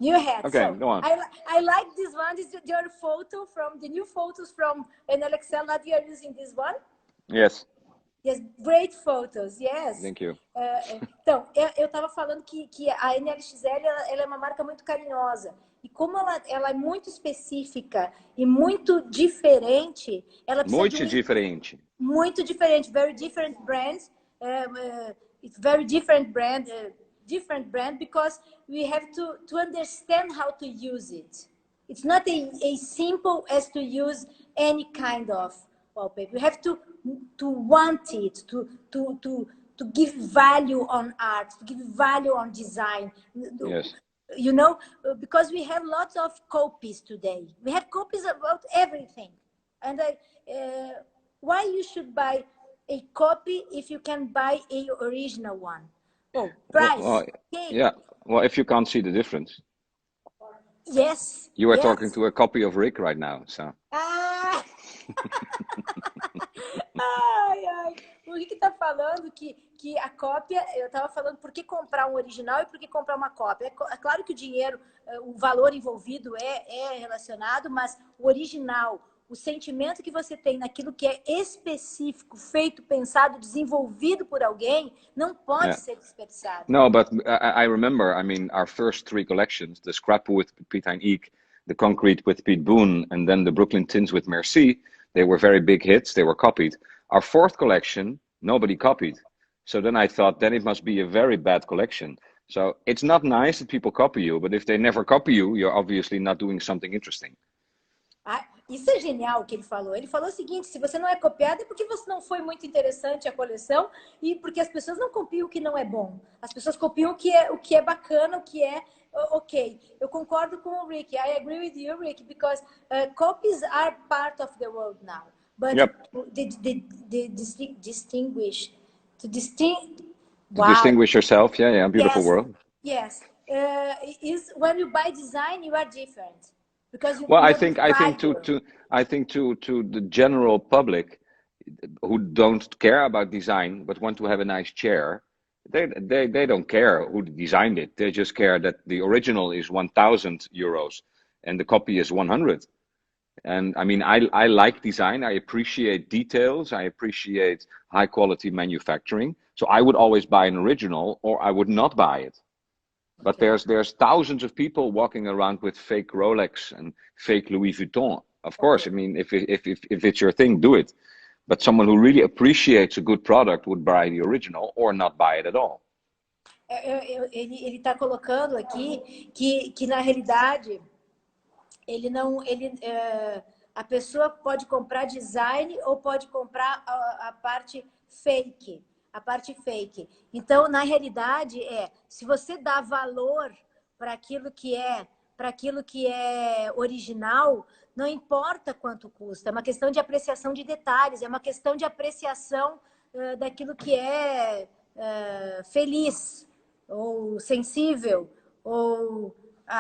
New hat. Okay, so go on. I like this one. This is your photo from the new photos from NLXL. That you are using this one. Yes. Yes, great photos. Yes. Thank you. Então, eu estava falando que a NLXL ela é uma marca muito carinhosa. E como ela é muito específica e muito diferente, ela precisa muito diferente. Muito diferente. Very different brands. It's very different brand. Different brand because we have to understand how to use it. It's not a simple as to use any kind of wallpaper. We have to want it, to give value on art, to give value on design. Yes. You know, because we have lots of copies today. We have copies about everything. And why you should buy a copy if you can buy a original one? Oh, price. Yeah. Well, if you can't see the difference. Yes, You are talking yes. to a copy of Rick right now, so. Ah! Ai, ai. O Rick tá falando que a cópia, eu tava falando por que comprar um original e por que comprar uma cópia. É claro que o dinheiro, o valor envolvido é relacionado, mas o original, o sentimento que você tem naquilo que é específico, feito, pensado, desenvolvido por alguém, não pode Yeah. ser desperdiçado. No, but I remember, I mean, our first three collections, the Scrap with Piet Hein Eek, the Concrete with Piet Boone, and then the Brooklyn Tins with Merci, they were very big hits, they were copied. Our fourth collection, nobody copied. So then I thought, then it must be a very bad collection. So it's not nice that people copy you, but if they never copy you, you're obviously not doing something interesting. Ah, isso é genial o que ele falou. Ele falou o seguinte: se você não é copiado é porque você não foi muito interessante a coleção e porque as pessoas não copiam o que não é bom. As pessoas copiam o que é bacana, o que é ok. Eu concordo com o Rick. I agree with you, Rick, because copies are part of the world now. But Yep. distinguish, To wow. distinguish yourself, yeah, beautiful Yes, world. yes. Is when you buy design, you are different because you Well, know I the think to the general public who don't care about design but want to have a nice chair, they don't care who designed it. They just care that the original is 1,000 euros and the copy is 100. And I mean, I like design. I appreciate details. I appreciate high quality manufacturing. So I would always buy an original or I would not buy it. But Okay. there's thousands of people walking around with fake Rolex and fake Louis Vuitton. Of course, I mean, if it's your thing, do it. But someone who really appreciates a good product would buy the original or not buy it at all. Ele está colocando aqui que na realidade a pessoa pode comprar design ou pode comprar a parte fake. A parte fake. Então, na realidade, se você dá valor para aquilo que é original, não importa quanto custa. É uma questão de apreciação de detalhes, é uma questão de apreciação daquilo que é feliz, ou sensível, ou...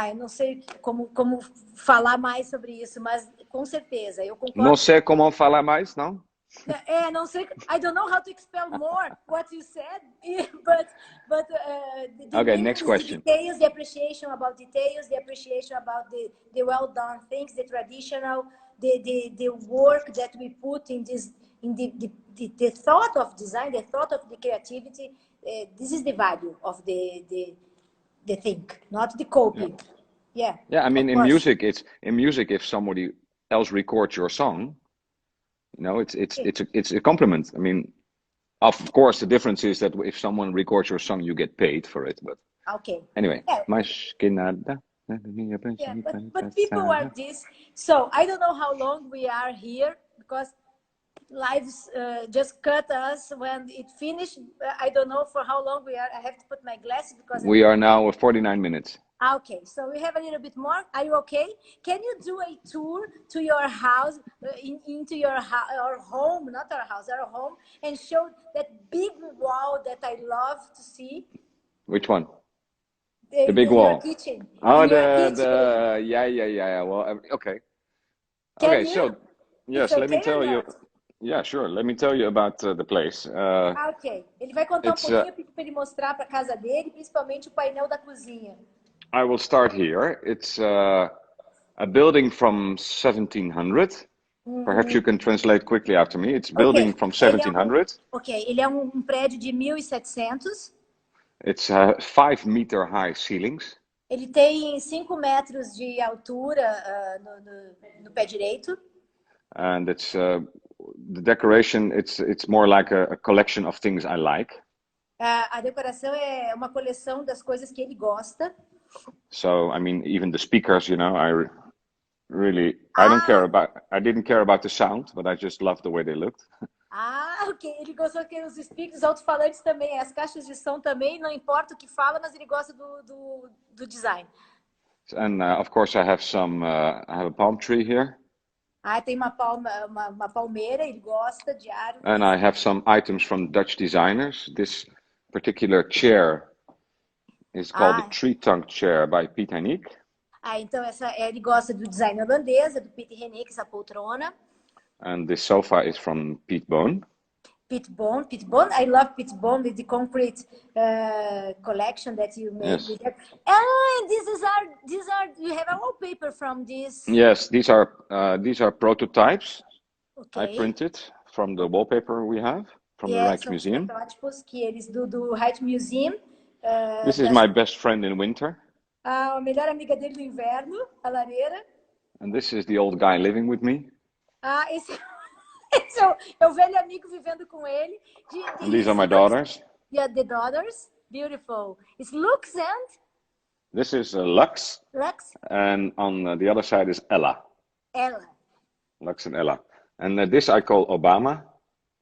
eu não sei como falar mais sobre isso, mas com certeza, eu concordo. Não sei como falar mais, não? Não sei. I don't know how to expel more what you said, but okay, next question. The details, the appreciation about details, the appreciation about the well done things, the traditional, the work that we put in this, in the thought of design, the thought of the creativity. This is the value of the thing, not the copy. Yeah. I mean, in music, if somebody else records your song, you know, it's a compliment. I mean, of course, the difference is that if someone records your song, you get paid for it. But anyway, but people are this. So I don't know how long we are here because lives just cut us when it finished. I don't know for how long we are. I have to put my glasses because we are now at 49 minutes. Okay, so we have a little bit more. Are you okay? Can you do a tour to your house, into your home, not our house, our home, and show that big wall that I love to see? Which one? The big wall. Your kitchen. Oh, yeah. Well, okay. Okay, so yes, let me tell you. Yeah, sure. Let me tell you about the place. Ok. Ele vai contar pouquinho para ele mostrar para a casa dele, principalmente o painel da cozinha. I will start here. It's a building from 1700. Perhaps you can translate quickly after me. It's building from 1700. Ele é prédio de 1700. It's 5-meter high ceilings. Ele tem 5 metros de altura no pé direito. And it's the decoration. It's more like a collection of things I like. A decoração é uma coleção das coisas que ele gosta. So, I mean, even the speakers, you know, I didn't care about the sound, but I just loved the way they looked. Ok. Ele gostou que os speakers, os alto-falantes também, as caixas de som também, não importa o que fala, mas ele gosta do design. And of course, I have a palm tree here. Tem uma palmeira, ele gosta de árvores. And I have some items from Dutch designers. This particular chair is called the tree trunk chair by Piet Hein Eek. Ah, então ele gosta do design holandês, do Piet René, que é essa poltrona. And this sofa is from Piet Bone. Piet Bone. I love Piet Bone with the concrete collection that you made. Yes. With that. And these are. You have a wallpaper from this. Yes, these are prototypes I Okay. printed from the wallpaper we have from the Yeah, são os Rijksmuseum. protótipos que eles do Rijksmuseum. This is my best friend in winter. A melhor amiga dele no inverno, a lareira. And this is the old guy living with me. Ah, esse é o velho amigo vivendo com ele. And these are my daughters. Yeah, the daughters. Beautiful. It's Lux and? This is Lux. Lux. And on the other side is Ella. Ella. Lux and Ella. And this I call Obama.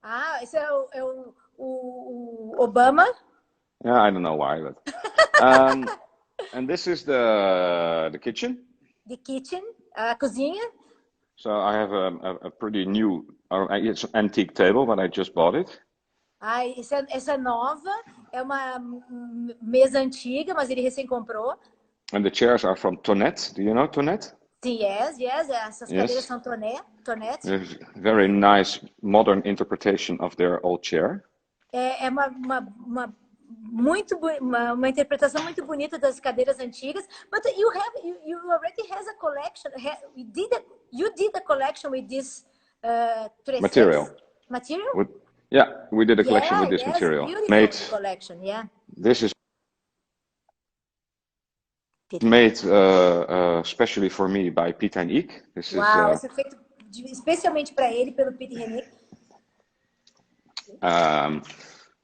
Ah, esse é o Obama. Yeah, I don't know why, but and this is the kitchen. The kitchen, a cozinha. So I have a pretty new, it's an antique table, but I just bought it. Ah, essa nova é uma mesa antiga, mas ele recém comprou. And the chairs are from Tonnet. Do you know Tonnet? Yes. Essas cadeiras são Tonnet. Very nice modern interpretation of their old chair. É uma interpretação muito bonita das cadeiras antigas. But you already has a collection. You did a collection with this material. Material? Yeah, we did a collection with this material. Made collection, yeah. This is made especially for me by Piet and Ik. This Wow, isso é feito especialmente para ele pelo Piet René.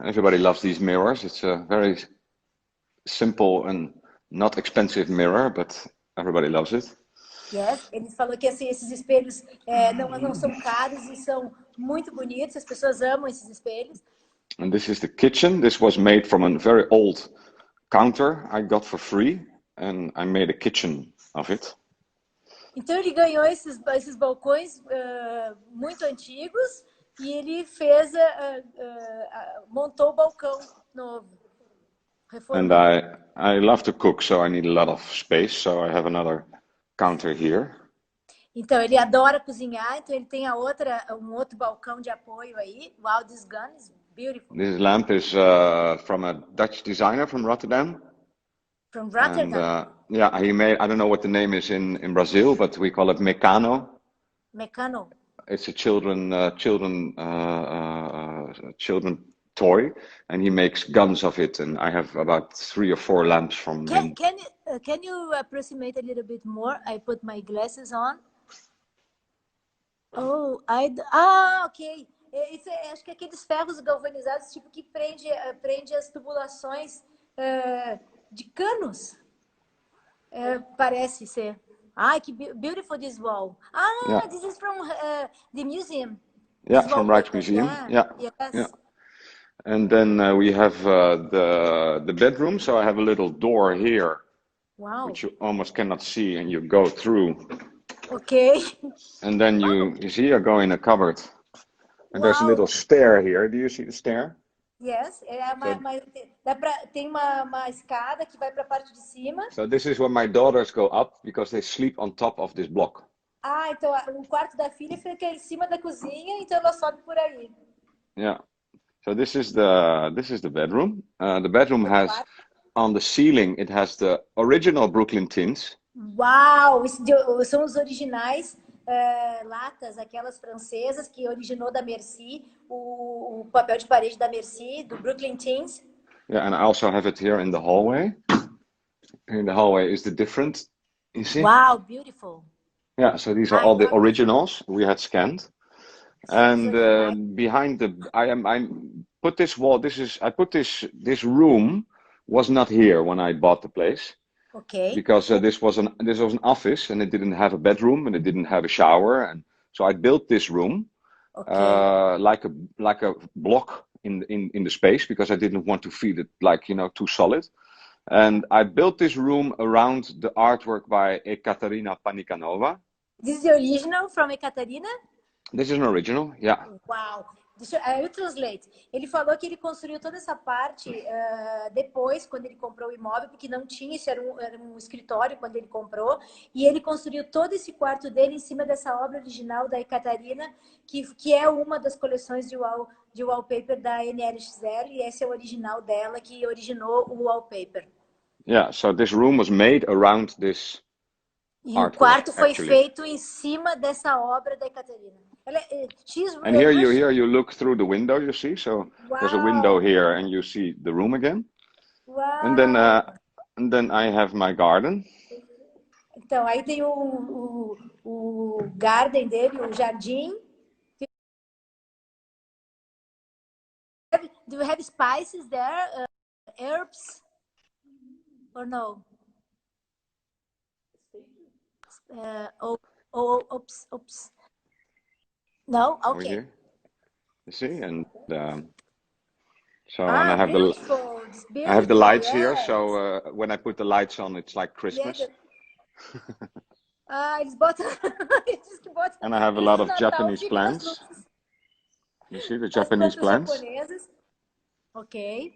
Everybody loves these mirrors. It's a very simple and not expensive mirror, but everybody loves it. Yes, ele falou que esses espelhos não são caros e são muito bonitos. As pessoas amam esses espelhos. And this is the kitchen. This was made from a very old counter I got for free, and I made a kitchen of it. Então ele ganhou esses balcões muito antigos e ele fez montou o balcão novo. And I love to cook, so I need a lot of space. So I have another counter here. Então ele adora cozinhar, então ele tem um outro balcão de apoio aí. Wow, this gun is beautiful. This lamp is from a Dutch designer from Rotterdam. From Rotterdam. And, yeah, he made. I don't know what the name is in Brazil, but we call it Mecano. Mecano. It's a children toy, and he makes guns of it. And I have about 3 or 4 lamps from him. Can you approximate a little bit more? I put my glasses on. Oh, ok. Acho que aqueles ferros galvanizados, tipo que prende as tubulações de canos. Parece ser. Ah, que beautiful this wall. Yeah. This is from the museum. Yeah, from Rijksmuseum. Yeah. Yes. Yeah. And then we have the bedroom. So I have a little door here. Wow. Which you almost cannot see, and you go through. Okay. And then you see you go in a cupboard. And there's a little stair here. Do you see the stair? Yes. Tem uma escada que vai para a parte de cima. So this is where my daughters go up because they sleep on top of this block. Ah, então o quarto da filha fica em cima da cozinha, então ela sobe por aí. Yeah. So this is the bedroom. The bedroom has on the ceiling it has the original Brooklyn tints. Uau, são os originais latas, aquelas francesas que originou da Merci, o papel de parede da Merci, do Brooklyn Tints. Yeah, and I also have it here in the hallway. In the hallway is the different. You see? Wow, beautiful. Yeah, so these are all the originals we had scanned. And behind I put this wall. This room was not here when I bought the place. Okay. Because this was an office and it didn't have a bedroom and it didn't have a shower, and so I built this room like a block in the space because I didn't want to feel it too solid. And I built this room around the artwork by Ekaterina Panikanova. This is the original from Ekaterina? This is an original, yeah. Wow. eu translate. Ele falou que ele construiu toda essa parte depois, quando ele comprou o imóvel, porque não tinha, isso era um escritório quando ele comprou, e ele construiu todo esse quarto dele em cima dessa obra original da Catarina, que é uma das coleções de wallpaper da NLXL, e esse é o original dela, que originou o wallpaper. Yeah, so this room was made around this E o artwork, quarto foi actually. feito em cima dessa obra da Catarina. And here you look through the window, you see. So there's a window here, and you see the room again. Wow. And then I have my garden. Então aí tem o garden dele, o jardim. Do you have spices there? Herbs? Or no? Oops. No? Okay. You see, and so and I have beautiful. I have the lights here. So when I put the lights on, it's like Christmas. Eles botam, and I have a lot of Japanese plants. You see the Japanese plants? Okay.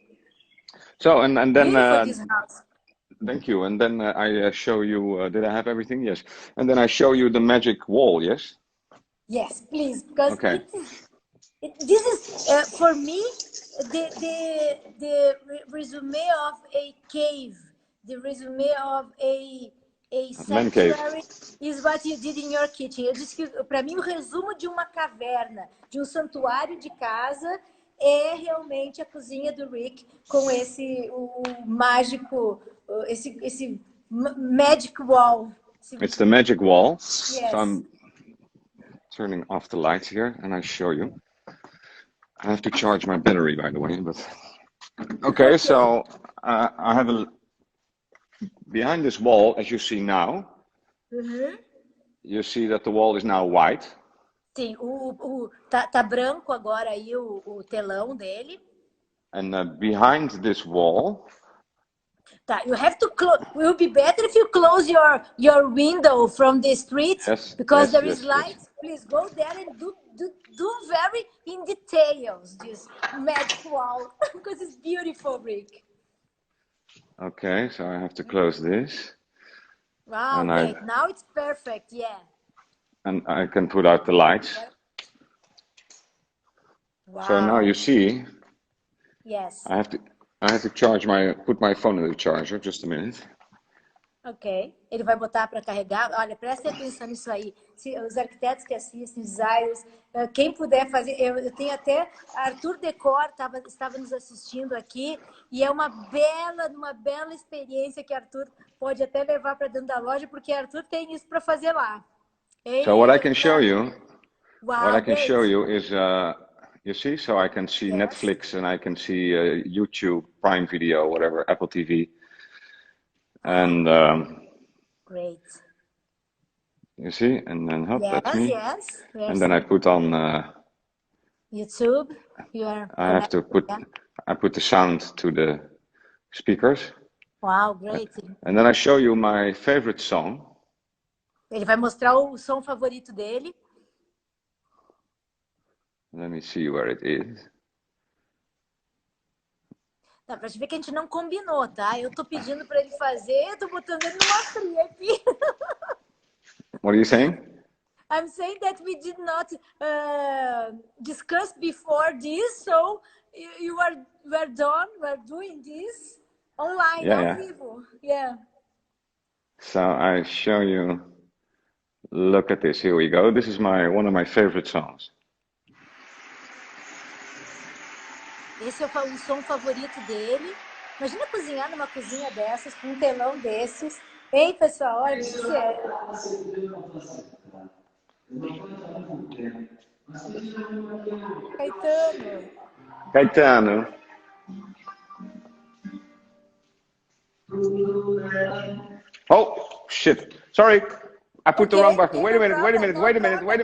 So and then this house. Thank you. And then I show you. Did I have everything? Yes. And then I show you the magic wall. Yes. Yes, please, because okay. This is for me the resume of a cave, the resume of a sanctuary is what you did in your kitchen. Eu disse que para mim o resumo de uma caverna, de um santuário de casa é realmente a cozinha do Rick com o mágico, esse magic wall. It's the magic wall. Yes. So I'm turning off the lights here and I show you. I have to charge my battery, by the way, but okay. So I have behind this wall, as you see now, you see that the wall is now white. Sim, tá branco agora aí o telão dele. And behind this wall, you have to close. It will be better if you close your window from the street, because there is light. Please go there and do very in details this magic wall because it's beautiful, Rick. Okay, so I have to close this. Wow, great. Now it's perfect, yeah. And I can put out the lights. Wow. So now you see. Yes. I have to put my phone in the charger. Just a minute. Ok. Ele vai botar para carregar. Olha, prestem atenção nisso aí. Os arquitetos que assistem, designers, quem puder fazer. Eu tenho até Arthur Decor estava nos assistindo aqui e é uma bela experiência que Arthur pode até levar para dentro da loja, porque Arthur tem isso para fazer lá. So what I can show you, great. is, you see, so I can see Netflix and I can see YouTube, Prime Video, whatever, Apple TV. And great. You see, and then that's me. Yes. And then I put on YouTube. I put the sound to the speakers. Wow, great. And then I show you my favorite song. Ele vai mostrar o som favorito dele. Let me see where it is. Dá pra te ver que a gente não combinou, tá? Eu tô pedindo pra ele fazer, eu tô botando ele numa fria aqui. What are you saying? I'm saying that we did not discuss before this, so you were doing this online, ao vivo. Yeah. So I show you, look at this, here we go. This is one of my favorite songs. Esse é o som favorito dele. Imagina cozinhar numa cozinha dessas, com um telão desses. Hein, pessoal? Olha isso Caetano. Oh, shit. Sorry. I put the wrong button. Wait a minute.